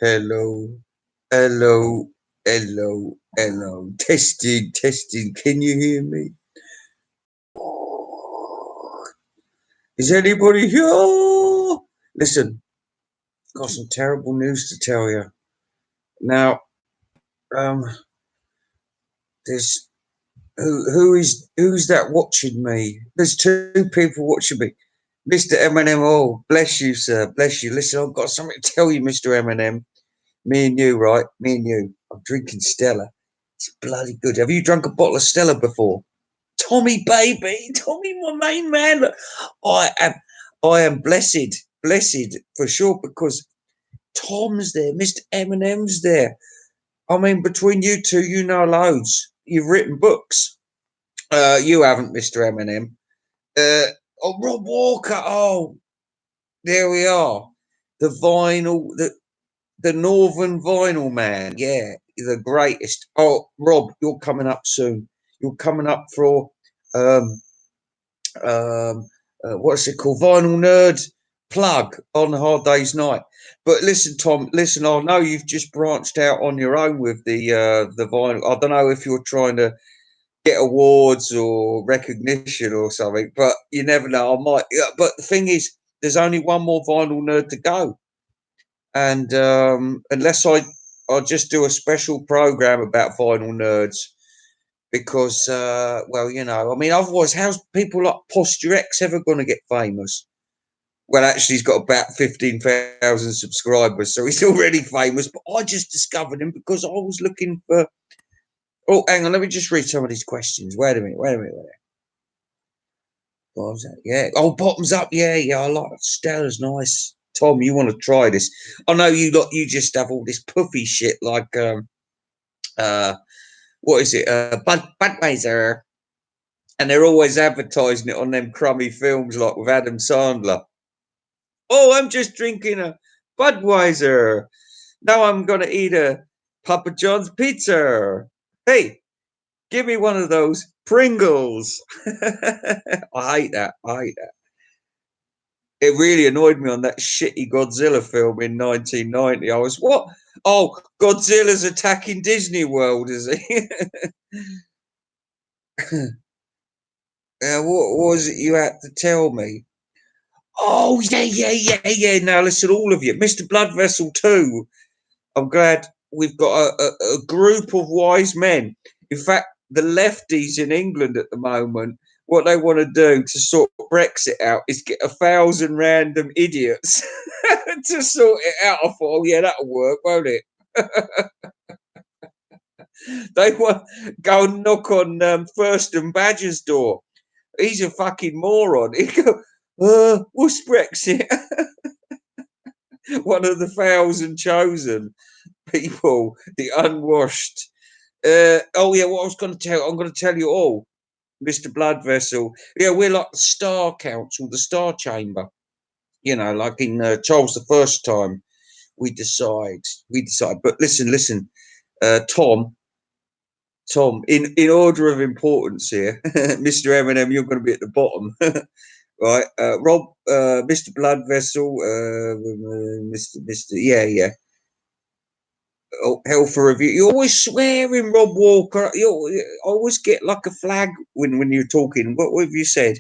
Hello, hello, hello, hello. Testing, testing. Can you hear me? Is anybody here? Listen, got some terrible news to tell you. Now, um, there's who's that watching me? There's two people watching me. Mr. Eminem. Oh, bless you, sir. Bless you. Listen, I've got something to tell you, Mr. Eminem. Me and you, right? Me and you. I'm drinking Stella. It's bloody good. Have you drunk a bottle of Stella before? Tommy, baby, Tommy, my main man. I am, I am blessed for sure because Tom's there, Mr. Eminem's there. I mean, between you two, you know loads. You've written books. You haven't, Mr. Eminem. Uh, oh, Rob Walker. Oh, there we are. The vinyl, the Northern Vinyl Man. Yeah, the greatest. Oh, Rob, you're coming up soon. You're coming up for um, what's it called? Vinyl Nerd plug on Hard Day's Night. But listen, Tom, listen, I know you've just branched out on your own with the vinyl. I don't know if you're trying to get awards or recognition or something, but you never know. I might. Yeah, but the thing is, there's only one more Vinyl Nerd to go, and unless I just do a special program about Vinyl Nerds because, well, you know, I mean, otherwise, how's people like Posture X ever going to get famous? Well, actually, he's got about 15,000 subscribers, so he's already famous. But I just discovered him because I was looking for. Oh, hang on, let me just read some of these questions. Wait a minute, wait a minute, wait a minute. What was that? Yeah. Oh, bottoms up. Yeah, yeah. I like it. Stella's nice. Tom, you want to try this? I know you got. You just have all this puffy shit like uh, what is it? Budweiser, and they're always advertising it on them crummy films like with Adam Sandler. Oh, I'm just drinking a Budweiser. Now I'm going to eat a Papa John's pizza. Hey, give me one of those Pringles. I hate that. I hate that. It really annoyed me on that shitty Godzilla film in 1990. I was, what? Oh, Godzilla's attacking Disney World, is he? What was it you had to tell me? Oh, yeah, yeah, yeah, yeah. Now, listen, all of you. Mr. Blood Vessel 2. I'm glad we've got a group of wise men. In fact, the lefties in England at the moment, what they want to do to sort Brexit out is get 1,000 random idiots to sort it out. I thought, oh, yeah, that'll work, won't it? They want go and knock on Thurston Badger's door. He's a fucking moron. He go, what's Brexit? One of the 1,000 chosen people, the unwashed. Oh yeah, what I was going to tell, I'm going to tell you all, Mr. Blood Vessel. Yeah, we're like the Star Council, the Star Chamber. You know, like in Charles the First time, we decide. But listen, listen, Tom, in order of importance here, Mr. Eminem, you're going to be at the bottom, right? Rob, Mr. Blood Vessel, Mr. Yeah, yeah. Oh, hell for review. You always swearing, Rob Walker. You always get like a flag when you're talking. What have you said?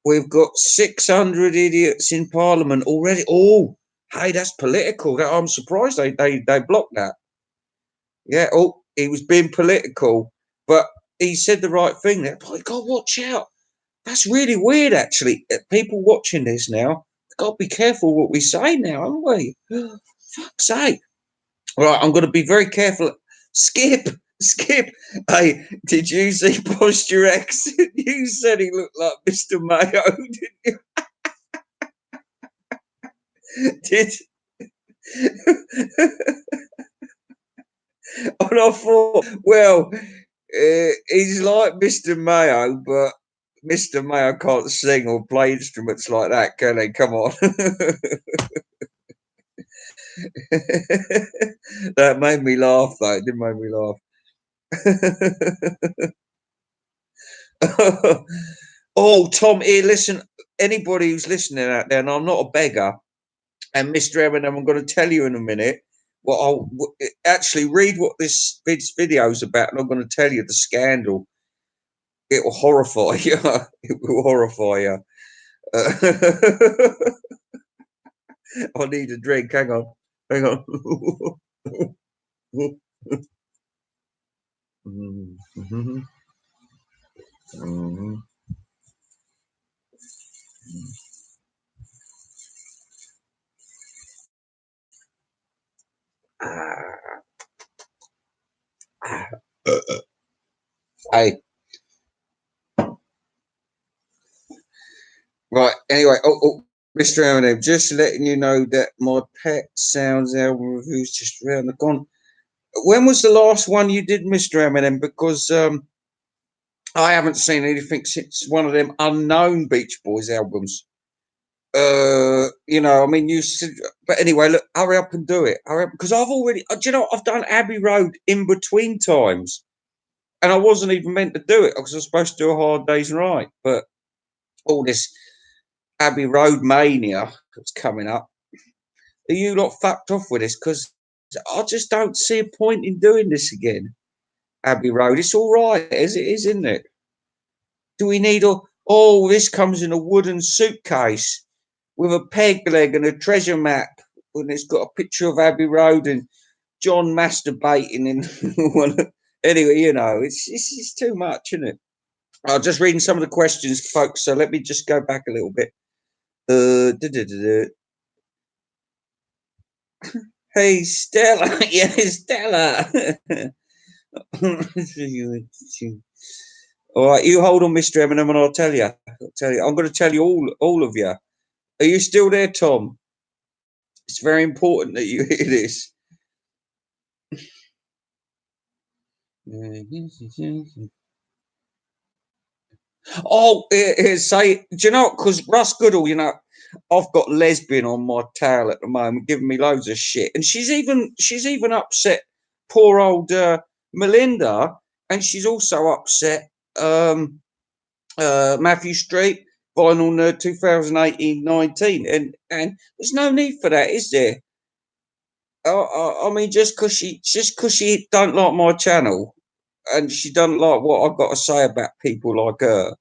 We've got 600 idiots in Parliament already. Oh, hey, that's political. I'm surprised they blocked that. Yeah. Oh, he was being political, but he said the right thing. There, but God, watch out. That's really weird, actually. People watching this now, got to be careful what we say now, haven't we? Fuck's sake. Right, I'm going to be very careful. Skip, skip. Hey, did you see Posture X? You said he looked like Mr. Mayo, didn't you? Did and I thought, well, he's like Mr. Mayo, but Mr. Mayo can't sing or play instruments like that, can he? Come on. That made me laugh, though. It did make me laugh. Oh, Tom, here, listen. Anybody who's listening out there, and I'm not a beggar, And Mr. Eminem, I'm going to tell you in a minute. Well, I'll actually read what this video is about, and I'm going to tell you the scandal. It will horrify you. It will horrify you. I need a drink. Hang on. Hang on. Hey. Right. Anyway. Mr. Eminem, just letting you know that my Pet Sounds album review is just around the corner. When was the last one you did, Mr. Eminem? Because I haven't seen anything since one of them unknown Beach Boys albums. You know, I mean, you said, but anyway, look, hurry up and do it. Hurry up, because I've already, do you know, I've done Abbey Road in between times, and I wasn't even meant to do it because I was supposed to do A Hard Day's Night, but all this Abbey Road mania that's coming up. Are you lot fucked off with this? Because I just don't see a point in doing this again. Abbey Road, it's all right as it is, isn't it? Do we need oh, this comes in a wooden suitcase with a peg leg and a treasure map, and it's got a picture of Abbey Road and John masturbating in one. Anyway, you know, it's too much, isn't it? I'm just reading some of the questions, folks. So let me just go back a little bit. Hey, Stella. Yeah, Stella. All right, you hold on, Mr. Eminem, and I'll tell you. I'm going to tell you all of you. Are you still there, Tom? It's very important that you hear this. Oh, say, do you know? Because Russ Goodall, you know, I've got lesbian on my tail at the moment, giving me loads of shit, and she's even upset poor old Melinda, and she's also upset Matthew Street, Vinyl Nerd 2018-19, and there's no need for that, is there? I mean, just because she don't like my channel, and she doesn't like what I've got to say about people like her.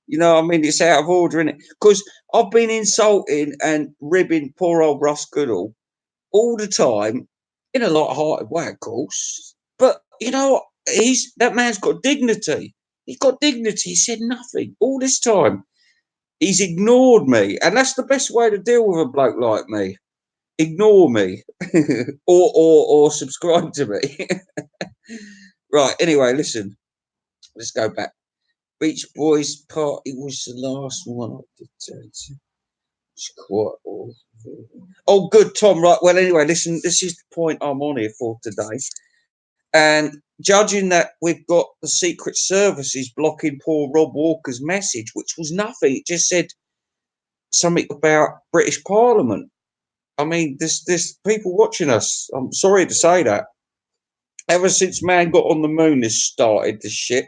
You know what I mean? It's out of order, isn't it? Because I've been insulting and ribbing poor old Russ Goodall all the time, in a light-hearted way, of course. But you know what? That man's got dignity. He's got dignity. He said nothing all this time. He's ignored me, and that's the best way to deal with a bloke like me. Ignore me, or subscribe to me. Right. Anyway, listen. Let's go back. Beach Boys Party was the last one I did. It's quite awful. Oh, good, Tom. Right. Well, anyway, listen. This is the point I'm on here for today. And judging that we've got the Secret Services blocking poor Rob Walker's message, which was nothing. It just said something about British Parliament. I mean, there's people watching us. I'm sorry to say that. Ever since man got on the moon, this started this shit.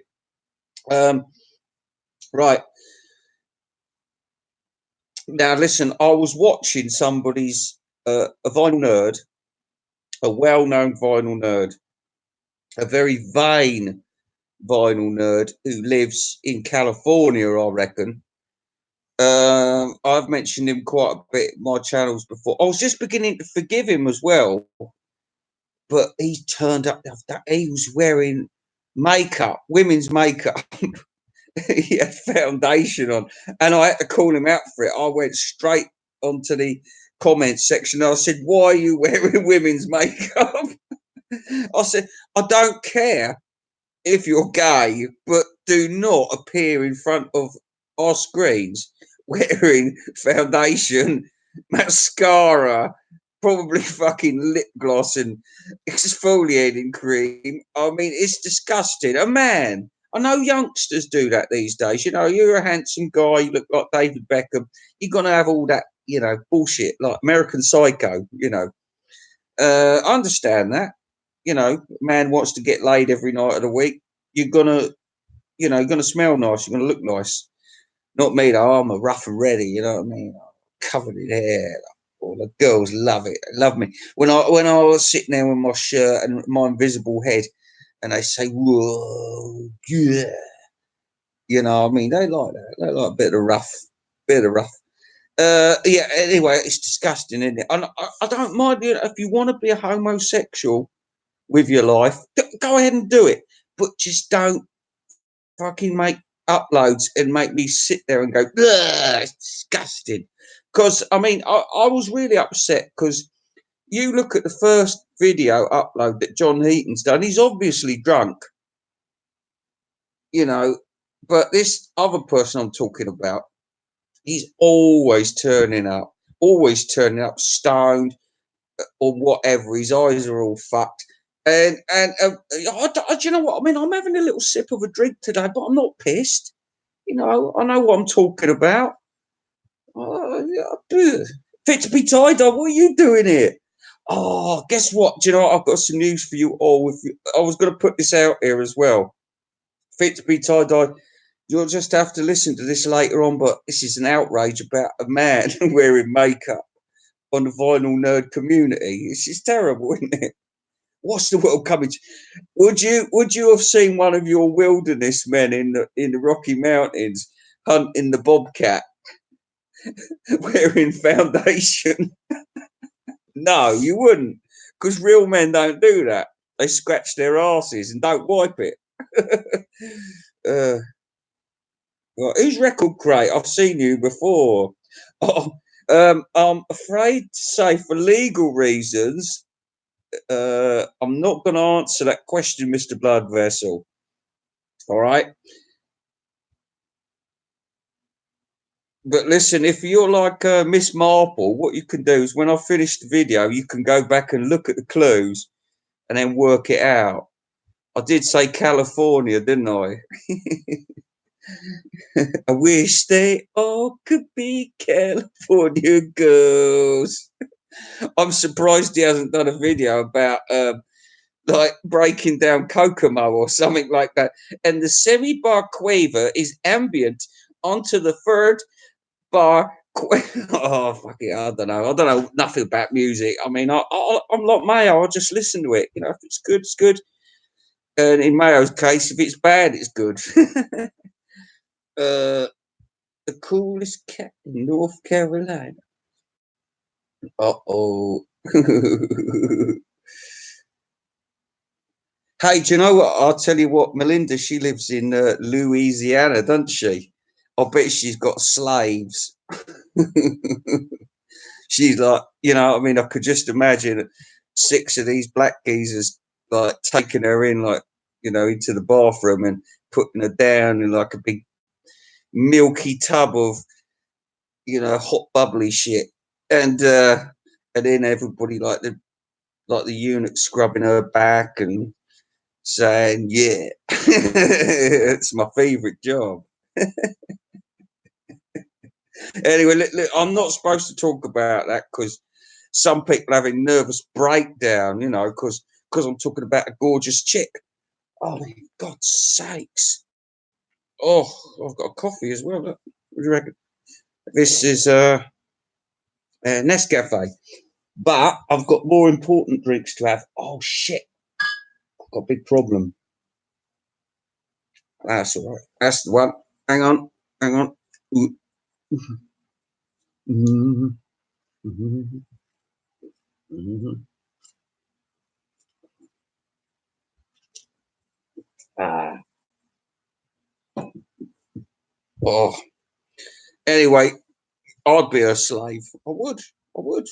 Right. Now, listen, I was watching somebody's, a vinyl nerd, a well-known vinyl nerd, a very vain vinyl nerd who lives in California, I reckon. I've mentioned him quite a bit in my channels before. I was just beginning to forgive him as well, but he turned up. He was wearing makeup, women's makeup. He had foundation on, and I had to call him out for it. I went straight onto the comments section. I said, "Why are you wearing women's makeup?" I said, "I don't care if you're gay, but do not appear in front of our screens wearing foundation, mascara, probably fucking lip gloss and exfoliating cream. I mean, it's disgusting. A man. I know youngsters do that these days. You know, you're a handsome guy, you look like David Beckham. You're going to have all that, you know, bullshit like American Psycho, you know. I understand that. You know, man wants to get laid every night of the week. You're going to, you know, you're going to smell nice. You're going to look nice. Not me, though. I'm a rough and ready, you know what I mean? Covered in hair, Oh, the girls love it, love me. When I was sitting there with my shirt and my invisible head, and they say, "Whoa, yeah," you know, I mean, they like that. They like a bit of rough, bit of rough. Yeah. Anyway, it's disgusting, isn't it? And I don't mind you if you want to be a homosexual with your life, go ahead and do it, but just don't fucking make uploads and make me sit there and go, "Ugh, it's disgusting." Because I mean, I was really upset because you look at the first video upload that John Heaton's done. He's obviously drunk, you know, but this other person I'm talking about, he's always turning up stoned or whatever. His eyes are all fucked. Do you know what I mean? I'm having a little sip of a drink today, but I'm not pissed. You know, I know what I'm talking about. Fit to be tied up. What are you doing here? Oh, guess what? Do you know what? I've got some news for you all. I was going to put this out here as well. Fit to be tie dye. You'll just have to listen to this later on, but this is an outrage about a man wearing makeup on the vinyl nerd community. It's just terrible, isn't it? What's the world coming to? Would you have seen one of your wilderness men in the Rocky Mountains hunting the bobcat wearing foundation? No, you wouldn't, because real men don't do that. They scratch their asses and don't wipe it. uh, well, who's Record Crate? I've seen you before. Oh, I'm afraid to say, for legal reasons, I'm not going to answer that question, Mr. Blood Vessel. All right. But listen, if you're like Miss Marple, what you can do is when I finish the video, you can go back and look at the clues and then work it out. I did say California, didn't I? I wish they all could be California girls. I'm surprised he hasn't done a video about like breaking down Kokomo or something like that. And the semi-bar quaver is ambient onto the third bar. Oh, fuck it. I don't know. I don't know nothing about music. I mean, I'm like Mayo. I just listen to it. You know, if it's good, it's good. And in Mayo's case, if it's bad, it's good. The coolest cat in North Carolina. Uh-oh. Hey, do you know what? I'll tell you what, Melinda, she lives in Louisiana, doesn't she? I bet she's got slaves. She's like, you know, I mean, I could just imagine 6 of these black geezers like taking her in, like, you know, into the bathroom and putting her down in like a big milky tub of, you know, hot bubbly shit. And then everybody like the eunuch scrubbing her back and saying, "Yeah, it's my favorite job." Anyway, look, I'm not supposed to talk about that because some people having nervous breakdown, you know, because I'm talking about a gorgeous chick. Oh, my God's sakes! Oh, I've got a coffee as well. Look. What do you reckon? This is Nescafe, but I've got more important drinks to have. Oh shit! I've got a big problem. That's all right. That's the one. Hang on, hang on. Ah. Oh. Anyway, I'd be a slave. I would. I would.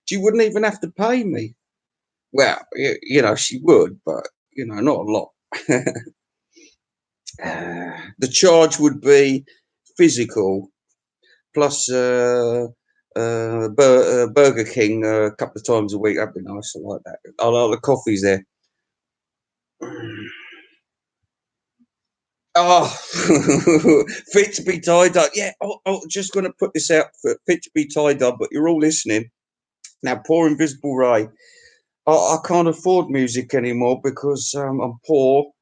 She wouldn't even have to pay me. Well, you know, she would, but you know, not a lot. The charge would be physical plus Burger King a couple of times a week. That'd be nice. I like that. I like the coffees there. Oh, fit to be tied up. Yeah, I'm just going to put this out for fit to be tied up, but you're all listening. Now, poor Invisible Ray. I can't afford music anymore because I'm poor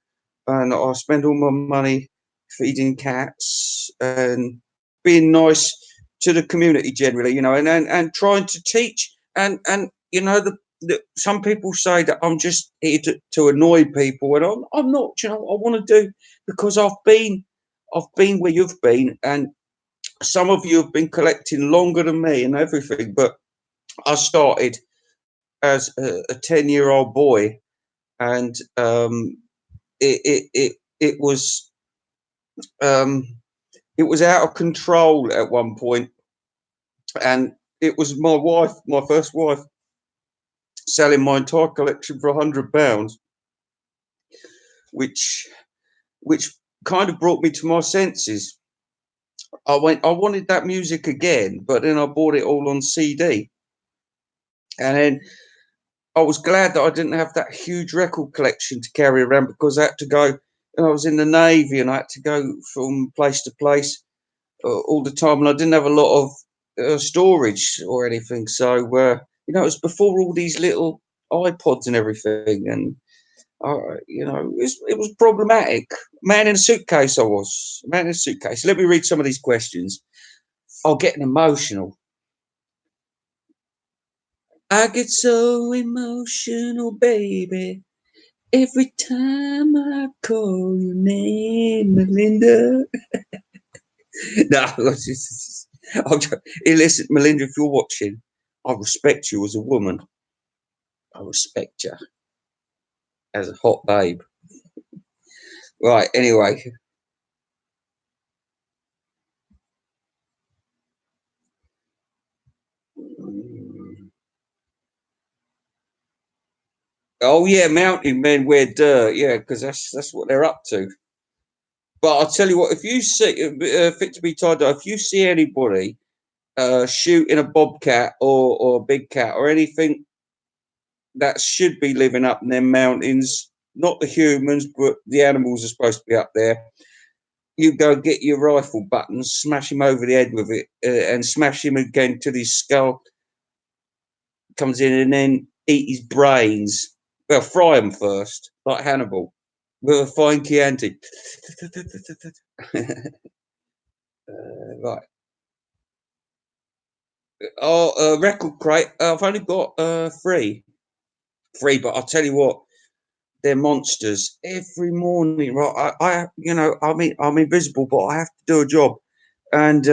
and I spend all my money feeding cats and being nice to the community generally, you know, and trying to teach and you know some people say that I'm just here to annoy people, and I'm not. You know, I want to do because I've been where you've been, and some of you have been collecting longer than me and everything. But I started as a 10-year-old boy, and it was um, it was out of control at one point, and it was my wife, my first wife, selling my entire collection for £100, which which kind of brought me to my senses. I wanted that music again, but then I bought it all on CD, and then I was glad that I didn't have that huge record collection to carry around because I had to go. I was in the Navy and I had to go from place to place all the time, and I didn't have a lot of storage or anything. So you know, it was before all these little iPods and everything, and you know, it was problematic. Man in a suitcase, I was man in a suitcase. Let me read some of these questions. I'll get emotional. I get so emotional, baby, every time I call your name, Melinda. No, hey, listen, Melinda, if you're watching, I respect you as a woman. I respect you as a hot babe. Right, anyway. Oh yeah, mountain men wear dirt. Yeah, because that's what they're up to. But I'll tell you what, if you see fit to be tied up, if you see anybody shooting a bobcat or a big cat or anything that should be living up in them mountains, not the humans, but the animals are supposed to be up there. You go get your rifle buttons, smash him over the head with it, and smash him again till his skull comes in, and then eat his brains. Well, fry them first, like Hannibal, with a fine Chianti. Right. Oh, record crate. I've only got three, but I'll tell you what, they're monsters. Every morning, right? You know, I'm invisible, but I have to do a job, and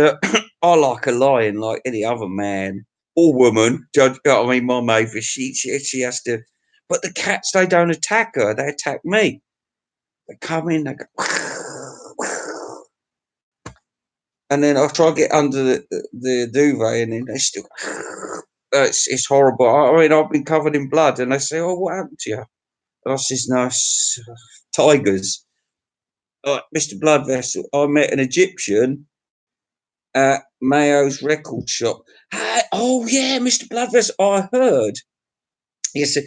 I like a lion, like any other man or woman. Judge, I mean, my mate, she has to. But the cats, they don't attack her; they attack me. They come in, they go, and then I try to get under the duvet, and then they still. It's horrible. I mean, I've been covered in blood, and they say, "Oh, what happened to you?" And I says, "No, tigers." Mr. Blood Vessel, I met an Egyptian at Mayo's record shop. Oh yeah, Mr. Blood Vessel. I heard. Yes,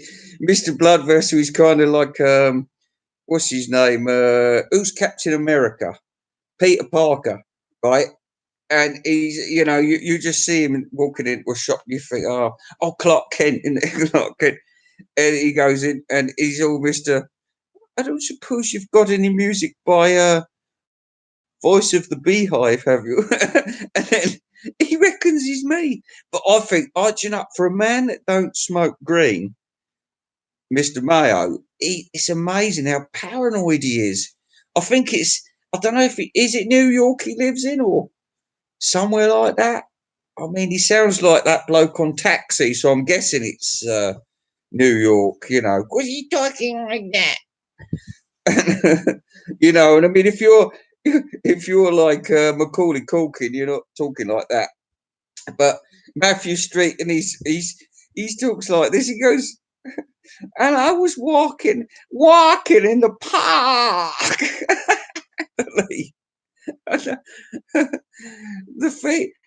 Mr. Blood Vessel is kind of like what's his name? Who's Captain America? Peter Parker, right? And he's, you know, you just see him walking into a shop, you think, oh, Clark Kent, in Clark Kent, and he goes in and he's all Mister. I don't suppose you've got any music by Voice of the Beehive, have you? And then he reckons he's me. But I think, you know, for a man that don't smoke green, Mr. Mayo, it's amazing how paranoid he is. I think I don't know if is it New York he lives in or somewhere like that. I mean, he sounds like that bloke on Taxi, so I'm guessing it's New York, you know. Was he talking like that? You know, and I mean, if you're like Macaulay Culkin, you're not talking like that. But Matthew Street, and he talks like this. He goes, and I was walking in the park.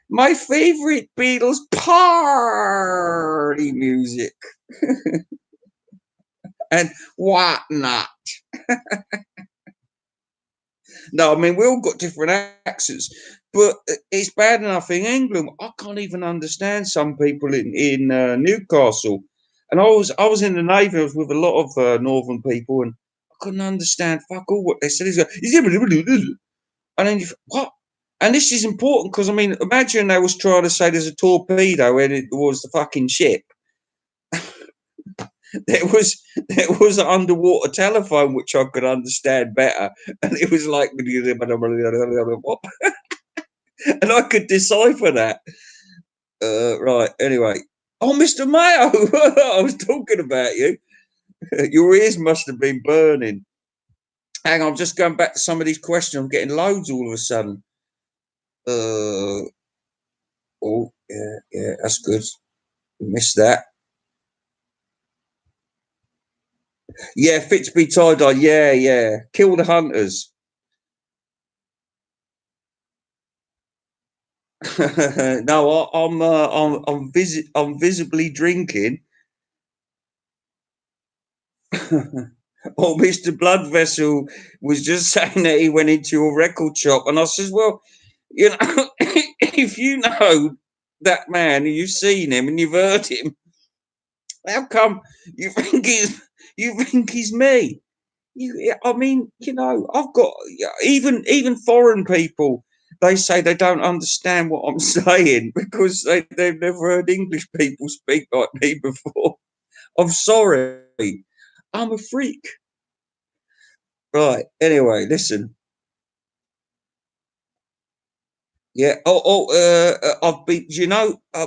My favorite Beatles party music and whatnot. No, I mean we all got different accents, but it's bad enough in England. I can't even understand some people in Newcastle. And I was in the Navy. I was with a lot of northern people, and I couldn't understand fuck all what they said. And then you what? And this is important because I mean, imagine they was trying to say there's a torpedo and it was the fucking ship. There was an underwater telephone which I could understand better, and it was like, and I could decipher that. Right. Anyway. Oh, Mr. Mayo, I was talking about you. Your ears must have been burning. Hang on, I'm just going back to some of these questions. I'm getting loads all of a sudden. Uh, oh, yeah, yeah, that's good. Missed that. Yeah, Fitsby tie dye. Yeah, yeah. Kill the hunters. No, I'm visibly drinking. Oh, Mr. Blood Vessel was just saying that he went into a record shop, and I says, well, you know, if you know that man and you've seen him and you've heard him, how come you think he's me? I mean, I've got even foreign people. They say they don't understand what I'm saying because they've never heard English people speak like me before. I'm sorry. I'm a freak. Right. Anyway, listen. Yeah. I've been.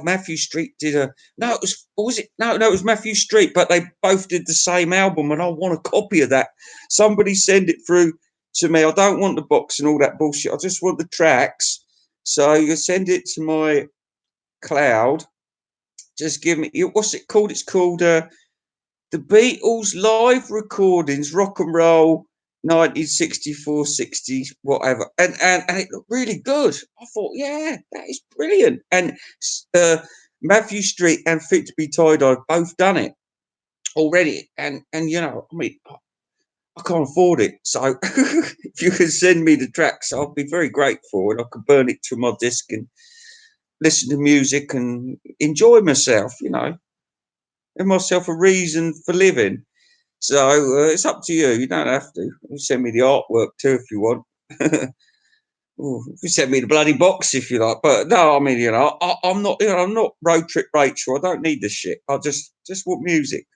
Matthew Street did a. No, it was it? No, it was Matthew Street. But they both did the same album, and I want a copy of that. Somebody send it through to me. I don't want the box and all that bullshit. I just want the tracks. So you send it to my cloud. Just give me. What's it called? It's called the Beatles live recordings, rock and roll, 1964, 60, whatever. And it looked really good. I thought, yeah, that is brilliant. And uh, Matthew Street and Fitsby Tide have both done it already. And I mean, I can't afford it. So if you can send me the tracks, I'll be very grateful. And I can burn it to my disc and listen to music and enjoy myself, and myself a reason for living. So it's up to you. You don't have to. You send me the artwork too if you want. You send me the bloody box if you like. But no, I mean, I'm not. I'm not road trip Rachel. I don't need this shit. I just want music.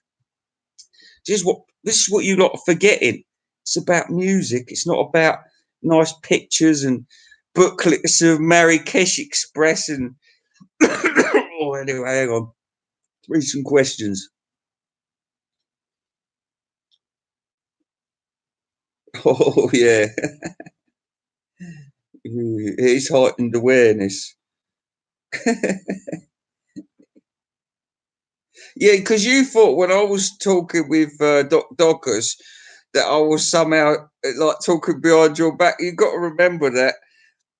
This is what you lot are forgetting. It's about music. It's not about nice pictures and booklets of Marrakesh Express and. Oh, anyway, hang on. Read some questions. Oh yeah, it's heightened awareness. Yeah, because you thought when I was talking with Doc Dockers that I was somehow like talking behind your back. You got to remember that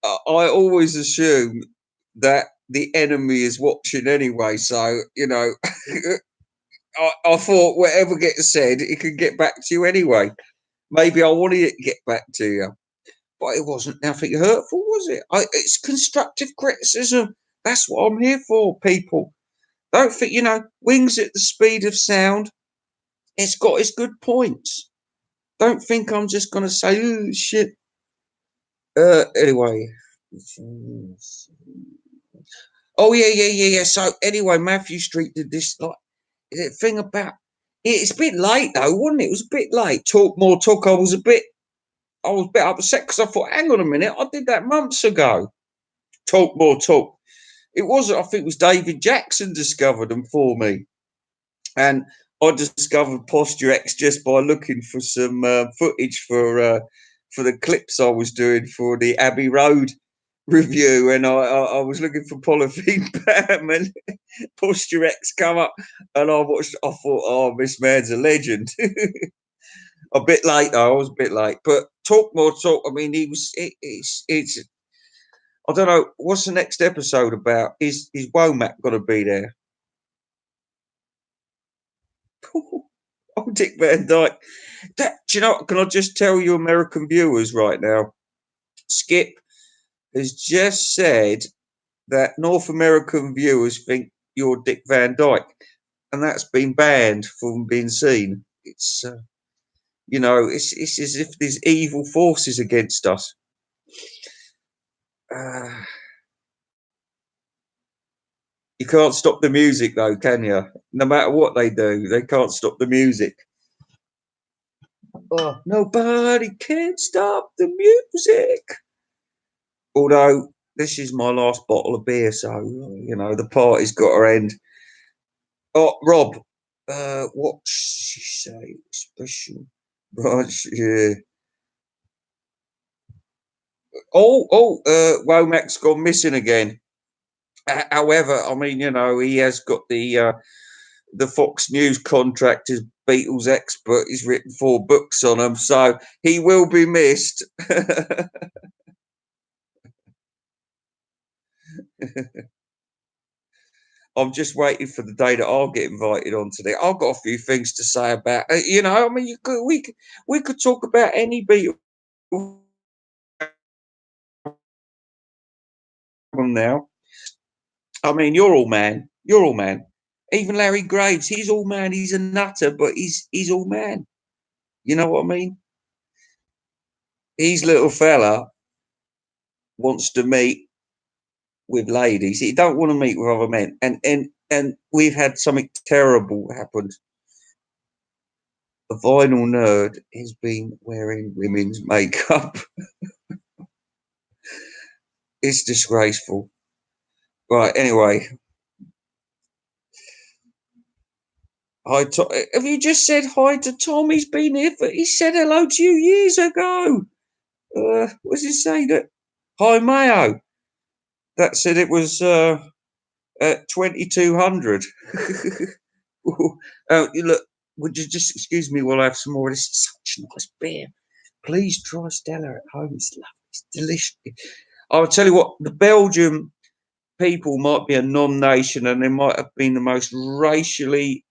I always assume that the enemy is watching anyway. So I thought whatever gets said, it could get back to you anyway. Maybe I wanted it to get back to you, but it wasn't nothing hurtful, was it? It's constructive criticism. That's what I'm here for, people. Don't think, wings at the speed of sound. It's got its good points. Don't think I'm just going to say, oh, shit. Anyway. Oh, yeah, yeah, yeah, yeah. So, anyway, Matthew Street did this thing about. It's a bit late, though, wasn't it? It was a bit late. Talk more talk. I was a bit upset because I thought, hang on a minute, I did that months ago. Talk more talk. It wasn't, I think it was David Jackson discovered them for me. And I discovered Posture X just by looking for some footage for the clips I was doing for the Abbey Road review, and I was looking for Polythene Pam, and Posture X come up, and I watched. I thought, oh, this man's a legend. A bit late though. I was a bit late, but talk more talk. I mean, he was. It's. I don't know what's the next episode about. Is Womack going to be there? Oh, Dick Van Dyke. Do you know? Can I just tell you, American viewers, right now? Skip has just said that North American viewers think you're Dick Van Dyke, and that's been banned from being seen. It's as if there's evil forces against us. You can't stop the music, though, can you? No matter what they do, they can't stop the music. Oh, nobody can stop the music. Although this is my last bottle of beer, so you know the party's got to end. Oh, Rob, what she say? Special, right? Yeah. Womack's gone missing again. However, I mean, you know, he has got the Fox News contract as Beatles expert. He's written 4 books on them, so he will be missed. I'm just waiting for the day that I'll get invited on today. I've got a few things to say about, you know. I mean, we could talk about any Beatles album now. I mean, you're all man. You're all man. Even Larry Graves, he's all man. He's a nutter, but he's all man. You know what I mean? His little fella wants to meet with ladies. He don't want to meet with other men. And we've had something terrible happen. The vinyl nerd has been wearing women's makeup. It's disgraceful. Right, anyway. Have you just said hi to Tom? He's been here he said hello to you years ago. What does he say? That hi Mayo. That said it was at 2200. Look, would you just excuse me while I have some more? This is such nice beer. Please try Stella at home. It's lovely. It's delicious. I'll tell you what, the Belgian people might be a non-nation and they might have been the most racially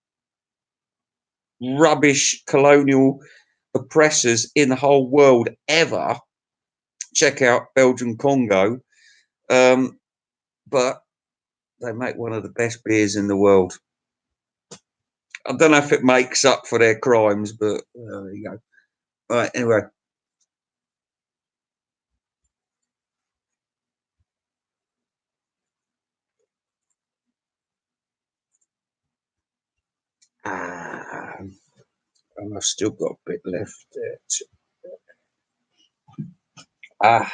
rubbish colonial oppressors in the whole world ever. Check out Belgian Congo. But they make one of the best beers in the world. I don't know if it makes up for their crimes, but there you go. All right, anyway. And I've still got a bit left there.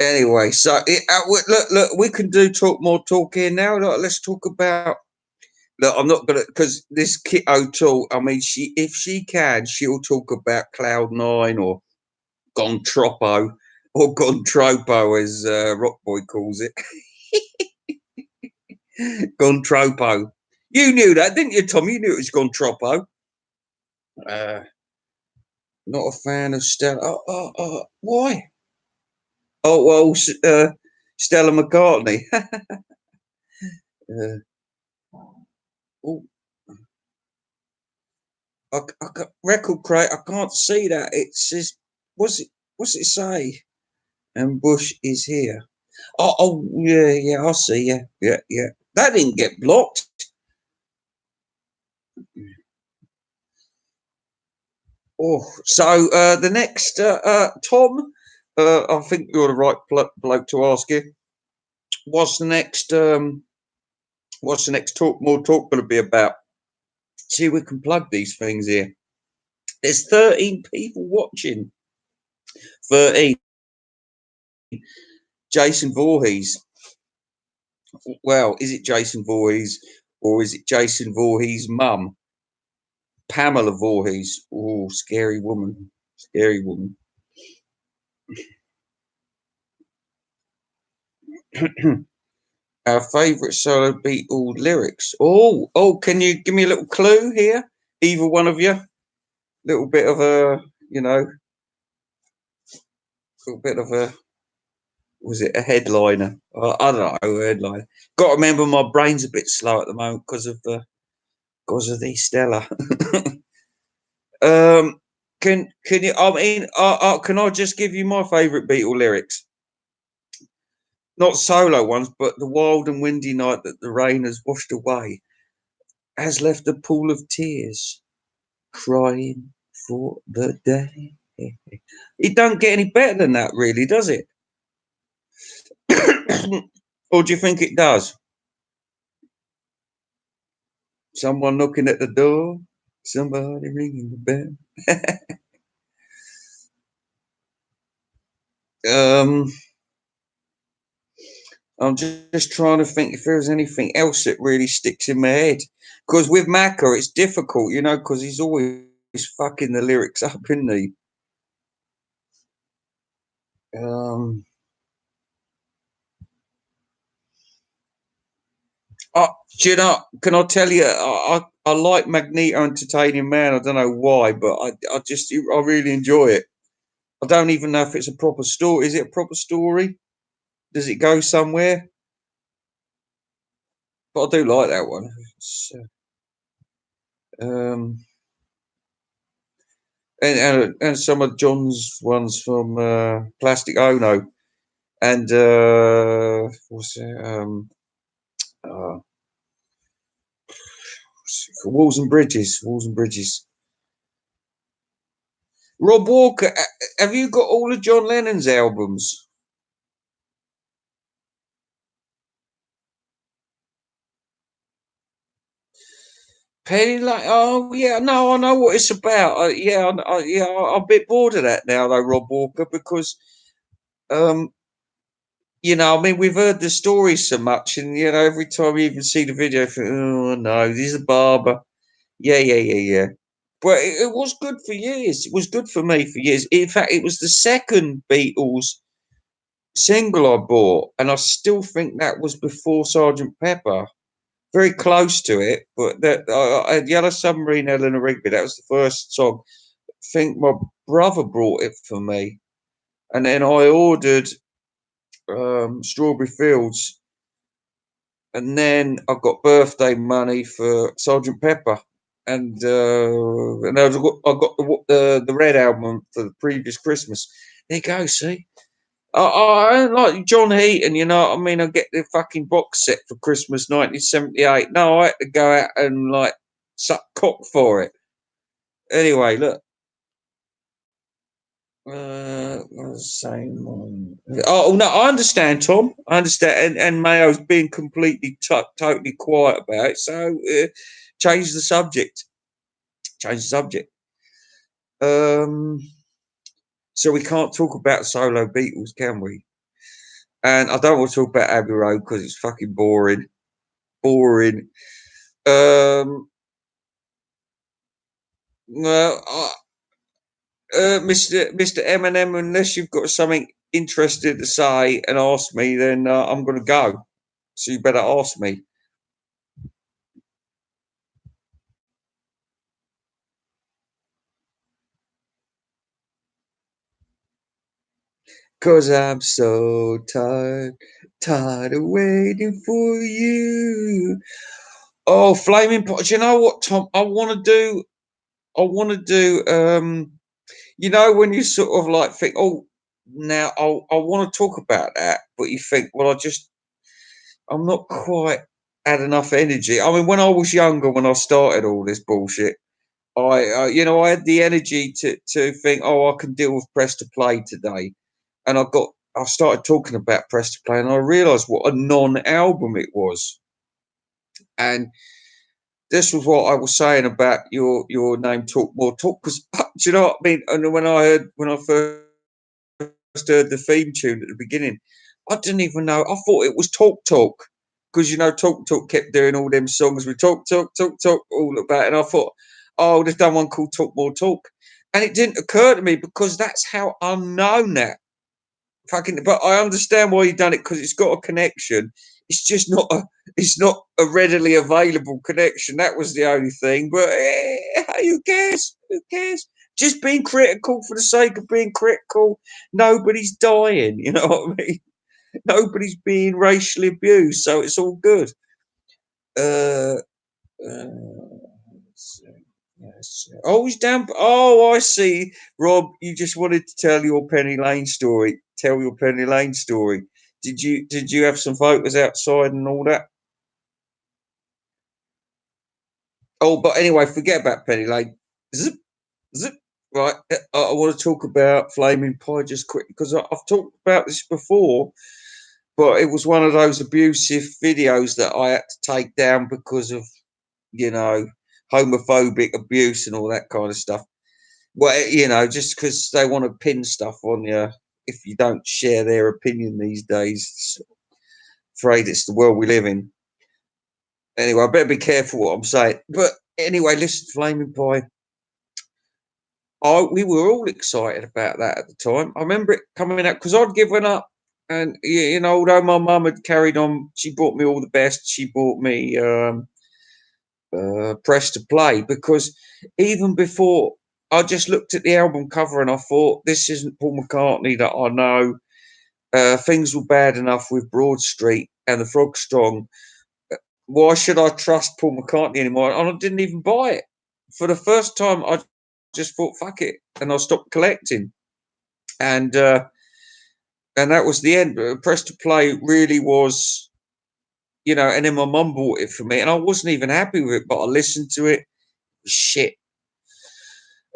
Anyway, so look, we can do more talk here now. Look, let's talk about. Look, I'm not gonna because this Kit O'Toole. I mean, if she can, she'll talk about Cloud9 or Gontropo or Gontropo, as Rock Boy calls it. Gontropo. You knew that, didn't you, Tom? You knew it was Gontropo. Not a fan of Stella. Why? Oh well, Stella McCartney. Oh, I got record crate. I can't see that. It says, What's it say? And Bush is here. Yeah. I see. Yeah. That didn't get blocked. Oh, so the next Tom, I think you're the right bloke to ask you. What's the next? What's the next more talk going to be about? See, we can plug these things here. There's 13 people watching. 13. Jason Voorhees. Well, is it Jason Voorhees or is it Jason Voorhees' mum? Pamela Voorhees. Oh, scary woman. Scary woman. Our favourite solo Beatle lyrics. Can you give me a little clue here? Either one of you? Little bit of a, little bit of a, was it a headliner? I don't know, a headliner. Got to remember my brain's a bit slow at the moment because of the Stella. Can you? I mean, can I just give you my favourite Beatle lyrics? Not solo ones, but the wild and windy night that the rain has washed away has left a pool of tears, crying for the day. It don't get any better than that, really, does it? Or do you think it does? Someone knocking at the door, somebody ringing the bell. um, I'm just trying to think if there's anything else that really sticks in my head. Because with Macca, it's difficult, you know, because he's always fucking the lyrics up, isn't he? Um, do you know? Can I tell you? I like Magneto Entertaining Man. I don't know why, but I really enjoy it. I don't even know if it's a proper story. Is it a proper story? Does it go somewhere? But I do like that one. Um, and some of John's ones from Plastic Ono and what's it? Uh, Walls and Bridges. Walls and Bridges. Rob Walker, have you got all of John Lennon's albums? Penny Lane. Oh yeah, no, I know what it's about. I'm a bit bored of that now, though, Rob Walker, because um, I mean, we've heard the stories so much, and every time we even see the video, I think, oh no, this is a barber. Yeah. But it was good for years. It was good for me for years. In fact, it was the second Beatles single I bought, and I still think that was before Sergeant Pepper. Very close to it, but that Yellow Submarine, Eleanor Rigby. That was the first song. I think my brother brought it for me, and then I ordered Strawberry Fields, and then I got birthday money for Sergeant Pepper, and I got the Red album for the previous Christmas. There you go. See, I like John Heaton, you know what I mean? I get the fucking box set for Christmas 1978. No, I had to go out and like suck cock for it. Anyway, look. Same one. Oh no, I understand, Tom. I understand, and Mayo's being completely totally quiet about it. So change the subject. Change the subject. Um, so we can't talk about solo Beatles, can we? And I don't want to talk about Abbey Road because it's fucking boring. Boring. Well, Mr. Eminem, unless you've got something interested to say and ask me, then I'm going to go. So you better ask me. Cause I'm so tired, tired of waiting for you. Oh, flaming pot. Do you know what, Tom? I want to do. When you sort of like think, oh, now I want to talk about that, but you think, well, I'm not quite had enough energy. I mean, when I was younger, when I started all this bullshit, I had the energy to think, oh, I can deal with press to play today, and I started talking about press to play, and I realised what a non-album it was, and this was what I was saying about your name, Talk More Talk, because do you know what I mean? And when I first heard the theme tune at the beginning, I didn't even know. I thought it was Talk Talk because Talk Talk kept doing all them songs with Talk all about, it. And I thought, oh, they've done one called Talk More Talk, and it didn't occur to me because that's how unknown that fucking. But I understand why you've done it because it's got a connection. It's just not a. It's not a readily available connection. That was the only thing. But who cares? Who cares? Just being critical for the sake of being critical. Nobody's dying. You know what I mean? Nobody's being racially abused, so it's all good. Uh, yes. Oh, he's down. Oh, I see. Rob, you just wanted to tell your Penny Lane story. Tell your Penny Lane story. Did you have some photos outside and all that? Oh, but anyway, forget about Penny Lane. Zip, zip. Right, I want to talk about Flaming Pie just quick because I've talked about this before. but it was one of those abusive videos that I had to take down because of, you know, homophobic abuse and all that kind of stuff. Well, just because they want to pin stuff on you if you don't share their opinion these days. Afraid it's the world we live in. Anyway, I better be careful what I'm saying. But anyway, listen, Flaming Pie. We were all excited about that at the time. I remember it coming out because I'd given up, and although my mum had carried on, she bought me all the best. She bought me Press to Play, because even before, I just looked at the album cover and I thought, this isn't Paul McCartney that I know. Things were bad enough with Broad Street and the Frog Strong. Why should I trust Paul McCartney anymore? And I didn't even buy it. For the first time, I just thought, fuck it, and I stopped collecting. And that was the end. Press to Play really was, and then my mum bought it for me, and I wasn't even happy with it, but I listened to it. Shit.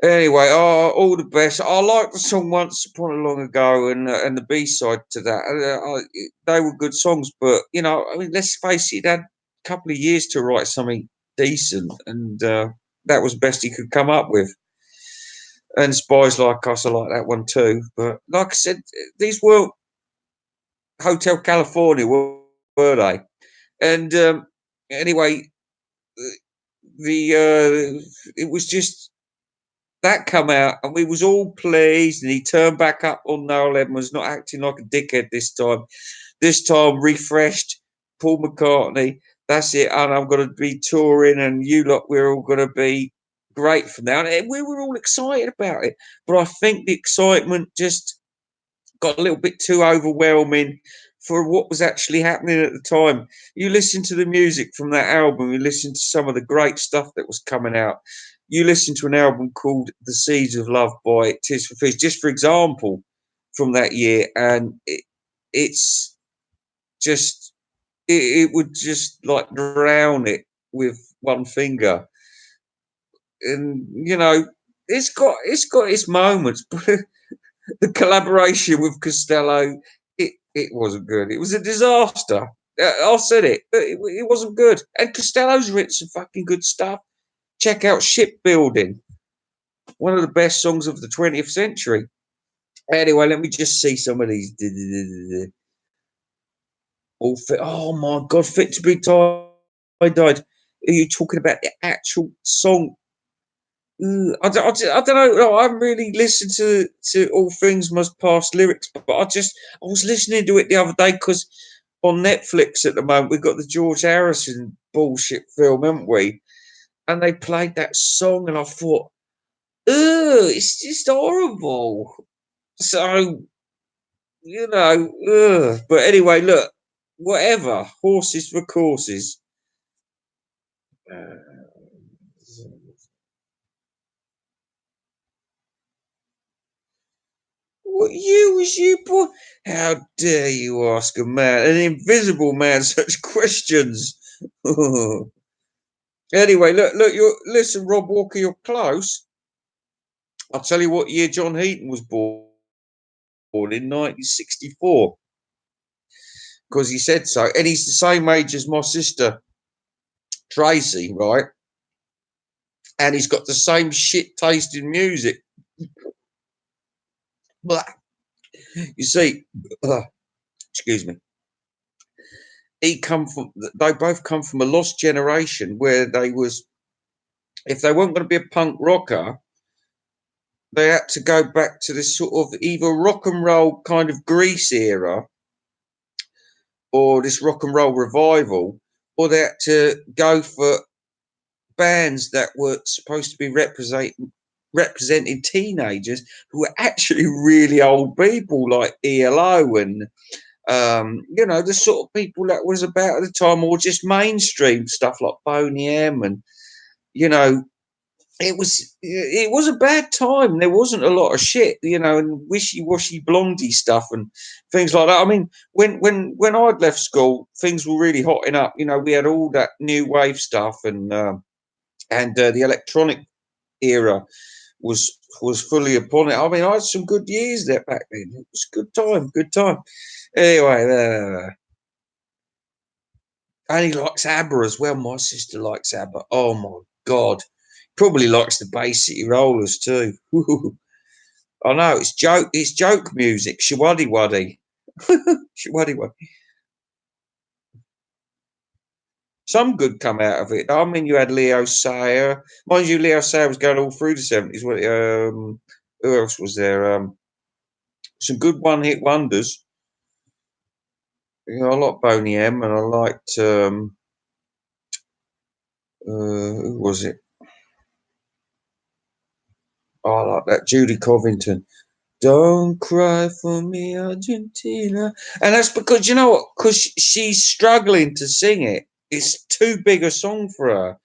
Anyway, all the best. I liked the song Once Upon a Long Ago, and the B side to that. They were good songs, but I mean, let's face it, it had a couple of years to write something decent, and that was the best he could come up with. And Spies Like Us, I like that one too. But like I said, these weren't Hotel California, were they? And anyway, it was just that come out, and we was all pleased, and he turned back up on Noel Edmonds, not acting like a dickhead this time. This time, refreshed Paul McCartney. That's it, and I'm going to be touring, and you lot, we're all going to be great from now. And we were all excited about it, but I think the excitement just got a little bit too overwhelming for what was actually happening at the time. You listen to the music from that album, you listen to some of the great stuff that was coming out. You listen to an album called The Seeds of Love by Tears for Fears, just for example, from that year, and it's just, it would just like drown it with one finger. And it's got its moments, but the collaboration with Costello, it wasn't good. It was a disaster. I said it. It wasn't good. And Costello's written some fucking good stuff. Check out Shipbuilding, one of the best songs of the 20th century. Anyway, let me just see some of these. All fit. Oh my God, Fit to Be Tied. Are you talking about the actual song? I don't know. I haven't really listened to All Things Must Pass lyrics, but I was listening to it the other day because on Netflix at the moment we've got the George Harrison bullshit film, haven't we? And they played that song, and I thought, it's just horrible. So But anyway, look, whatever. Horses for courses. What you, boy? How dare you ask an invisible man, such questions? Anyway, look, listen, Rob Walker, you're close. I'll tell you what year John Heaton was born in 1964, because he said so, and he's the same age as my sister Tracy, right? And he's got the same shit taste in music. But you see, excuse me. They both come from a lost generation where if they weren't going to be a punk rocker, they had to go back to this sort of either rock and roll kind of Grease era, or this rock and roll revival, or they had to go for bands that were supposed to be representing teenagers who were actually really old people, like ELO and the sort of people that was about at the time, or just mainstream stuff like Boney M, and it was a bad time. There wasn't a lot of shit, and wishy-washy Blondie stuff and things like that. I mean, when I'd left school, things were really hotting up. We had all that new wave stuff and the electronic era was fully upon it. I mean, I had some good years there back then. It was a good time, good time. Anyway, and he likes ABBA as well. My sister likes ABBA. Oh my god, probably likes the Bay City Rollers too. I know it's joke music. Shawaddy waddy, shawaddy waddy. Some good come out of it. I mean, you had Leo Sayer. Mind you, Leo Sayer was going all through the 70s. Who else was there? Some good one-hit wonders. You know, I like Boney M, and I liked who was it? Oh, I like that Judy Covington. Don't cry for me, Argentina. And that's because you know what? Because she's struggling to sing it. It's too big a song for her,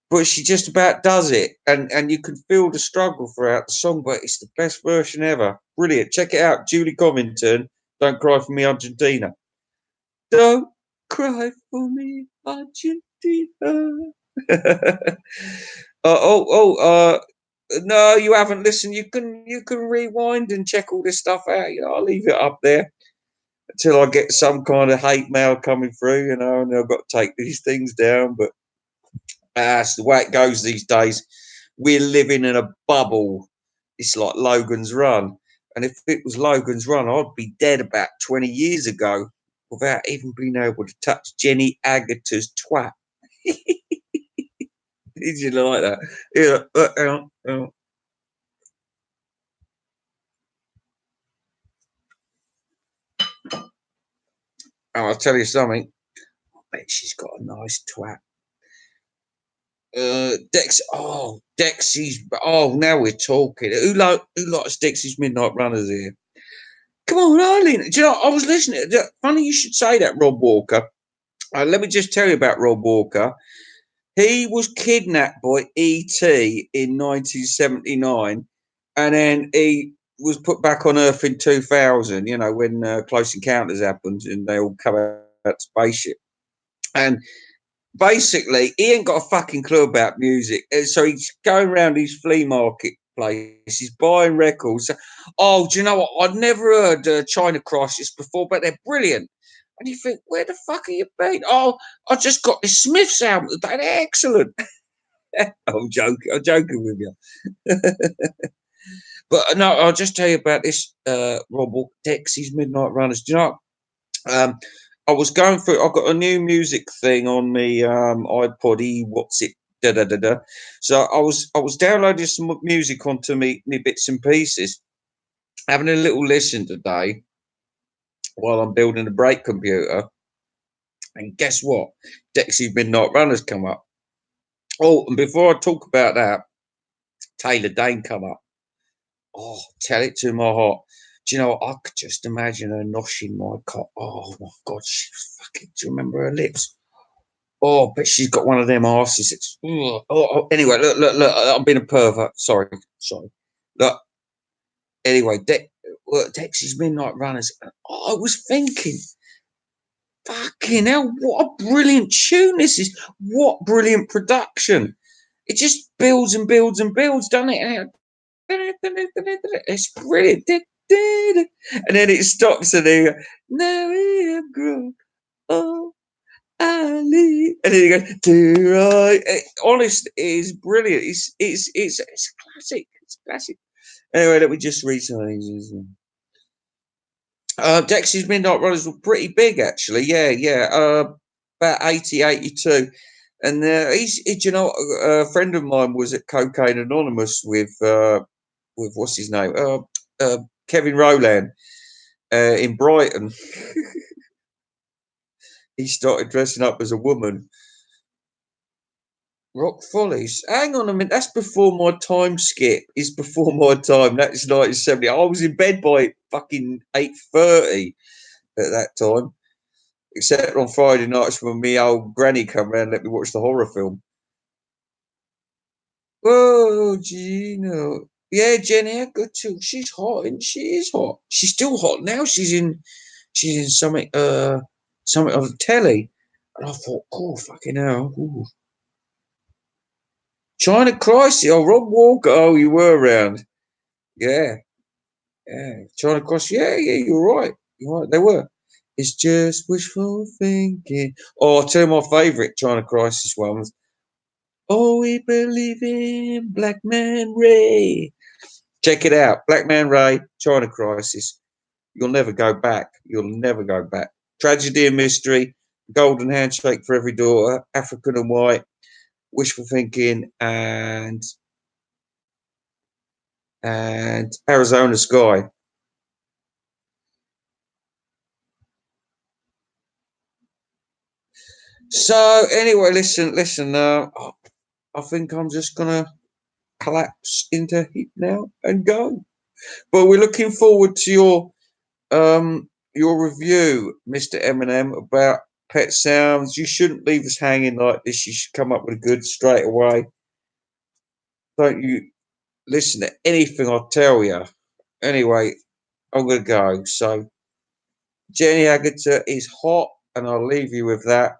but she just about does it, and you can feel the struggle throughout the song. But it's the best version ever. Brilliant. Check it out, Judy Covington. Don't cry for me, Argentina. Don't cry for me, Argentina. No, you haven't listened. You can rewind and check all this stuff out. You know, I'll leave it up there until I get some kind of hate mail coming through. You know, and I've got to take these things down. But that's the way it goes these days. We're living in a bubble. It's like Logan's Run, and if it was Logan's Run, I'd be dead about 20 years ago without even being able to touch Jenny Agutter's twat. Did you like that? Yeah. I'll tell you something. I bet she's got a nice twat. Dexy's. Oh, now we're talking. Who likes Dexy's Midnight Runners here? Come on, Eileen. Do you know? I was listening. Funny you should say that, Rob Walker. Let me just tell you about Rob Walker. He was kidnapped by E.T. in 1979, and then he was put back on Earth in 2000. You know, when Close Encounters happened, and they all come out of spaceship. And basically, he ain't got a fucking clue about music. And so he's going around these flea market places, buying records. Oh, do you know what? I'd never heard China Crisis before, but they're brilliant. And you think, where the fuck are you been? Oh, I just got this Smiths album. They're excellent. I'm joking with you. But no, I'll just tell you about this Rob Dexy's Midnight Runners. Do you know? I was going through. I've got a new music thing on me iPod. What's it? Da da da da. So I was downloading some music onto me bits and pieces, having a little listen today while I'm building a brake computer. And guess what? Dexy Midnight Runners come up. Oh, and before I talk about that, Taylor Dane come up. Oh, tell it to my heart. Do you know what? I could just imagine her noshing my cock. Oh my god, she's fucking. Do you remember her lips? Oh, but she's got one of them asses. It's anyway. Look. I'm being a pervert. Sorry. Look. Anyway, Dexy's Midnight Runners. I was thinking, fucking hell, what a brilliant tune this is. What brilliant production. It just builds and builds and builds, doesn't it? It's brilliant. And then it stops and they go, now we have grown. Oh, Ali. And then he goes, do right. Honest, it is brilliant. It's classic. It's classic. Anyway, let me just read some of these. Dexy's Midnight Runners were pretty big, actually. Yeah. About 80, 82. And you know, a friend of mine was at Cocaine Anonymous with what's his name? Kevin Rowland in Brighton. He started dressing up as a woman. Rock Follies. Hang on a minute. That's before my time, Skip. It's before my time. That's 1970. I was in bed by fucking 8:30 at that time. Except on Friday nights when my old granny come round and let me watch the horror film. Oh, Gino. Yeah, Jenny Agutter. She's hot, and she is hot. She's still hot now. She's in something on the telly. And I thought, oh fucking hell. Ooh. China Crisis. Oh, Rob Walker. Oh, you were around. Yeah. Yeah. China Crisis. Yeah, yeah, you're right. You're right. They were. It's just wishful thinking. Oh, I'll tell you my favourite China Crisis ones. Oh, we believe in Black Man Ray. Check it out. Black Man Ray, China Crisis. You'll never go back. You'll never go back. Tragedy and Mystery, Golden Handshake for Every Daughter, African and White, Wishful Thinking, and Arizona Sky. So anyway, listen. I think I'm just gonna collapse into heat now and go. But we're looking forward to your review, Mr. Eminem, about Pet Sounds. You shouldn't leave us hanging like this. You should come up with a good straight away. Don't you listen to anything I tell you. Anyway, I'm gonna go. So Jenny Agutter is hot, and I'll leave you with that.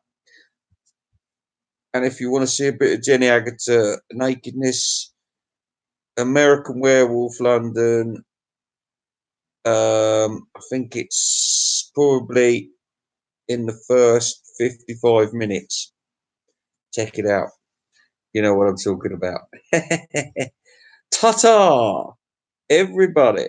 And if you want to see a bit of Jenny Agutter nakedness, American Werewolf London. I think it's probably in the first 55 minutes. Check it out. You know what I'm talking about. Ta ta, everybody.